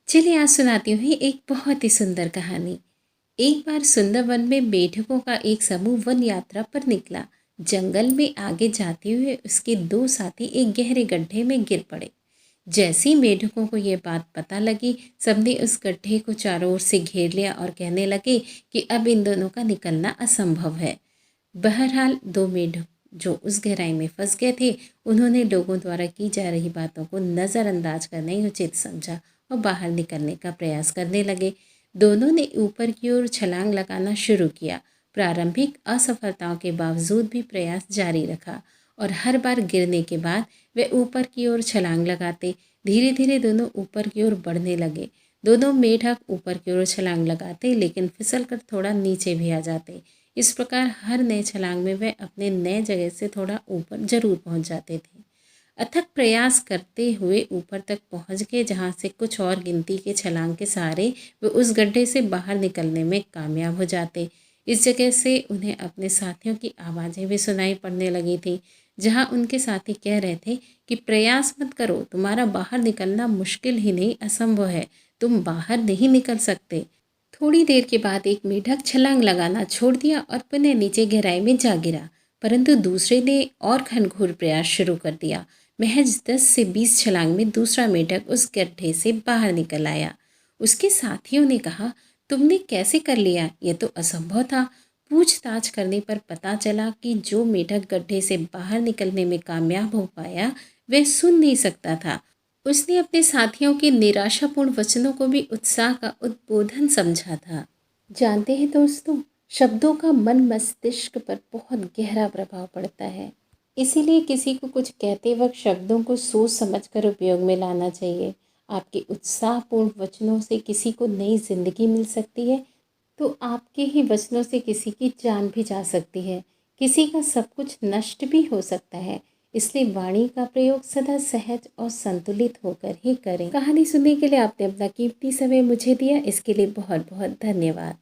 चलिए आज सुनाती हूँ एक बहुत ही सुंदर कहानी। एक बार सुंदर वन में मेढकों का एक समूह वन यात्रा पर निकला। जंगल में आगे जाते हुए उसके दो साथी एक गहरे गड्ढे में गिर पड़े। जैसी मेढकों को ये बात पता लगी, सबने उस गड्ढे को चारों ओर से घेर लिया और कहने लगे कि अब इन दोनों का निकलना असंभव है। बहरहाल दो मेढक जो उस गहराई में फंस गए थे, उन्होंने लोगों द्वारा की जा रही बातों को नज़रअंदाज करना ही उचित समझा और बाहर निकलने का प्रयास करने लगे। दोनों ने ऊपर की ओर छलांग लगाना शुरू किया। प्रारंभिक असफलताओं के बावजूद भी प्रयास जारी रखा और हर बार गिरने के बाद वे ऊपर की ओर छलांग लगाते। धीरे धीरे दोनों ऊपर की ओर बढ़ने लगे। दोनों मेढक ऊपर की ओर छलांग लगाते, लेकिन फिसल कर थोड़ा नीचे भी आ जाते। इस प्रकार हर नए छलांग में वे अपने नए जगह से थोड़ा ऊपर जरूर पहुंच जाते थे। अथक प्रयास करते हुए ऊपर तक पहुंच गए, जहां से कुछ और गिनती के छलांग के सहारे वे उस गड्ढे से बाहर निकलने में कामयाब हो जाते। इस जगह से उन्हें अपने साथियों की आवाज़ें भी सुनाई पड़ने लगी थी, जहां उनके साथी कह रहे थे कि प्रयास मत करो, तुम्हारा बाहर निकलना मुश्किल ही नहीं असंभव है, तुम बाहर नहीं निकल सकते। थोड़ी देर के बाद एक मेढक छलांग लगाना छोड़ दिया और पुनः नीचे गहराई में जा गिरा, परंतु दूसरे ने और घनघोर प्रयास शुरू कर दिया। महज 10 से 20 छलांग में दूसरा मेढक उस गड्ढे से बाहर निकल आया। उसके साथियों ने कहा, तुमने कैसे कर लिया, यह तो असंभव था। पूछताछ करने पर पता चला कि जो मेढक गड्ढे से बाहर निकलने में कामयाब हो पाया, वह सुन नहीं सकता था। उसने अपने साथियों के निराशापूर्ण वचनों को भी उत्साह का उद्बोधन समझा था। जानते हैं दोस्तों, शब्दों का मन मस्तिष्क पर बहुत गहरा प्रभाव पड़ता है। इसीलिए किसी को कुछ कहते वक्त शब्दों को सोच समझकर उपयोग में लाना चाहिए। आपके उत्साहपूर्ण वचनों से किसी को नई जिंदगी मिल सकती है, तो आपके ही वचनों से किसी की जान भी जा सकती है। किसी का सब कुछ नष्ट भी हो सकता है। इसलिए वाणी का प्रयोग सदा सहज और संतुलित होकर ही करें। कहानी सुनने के लिए आपने अपना कीमती समय मुझे दिया, इसके लिए बहुत बहुत धन्यवाद।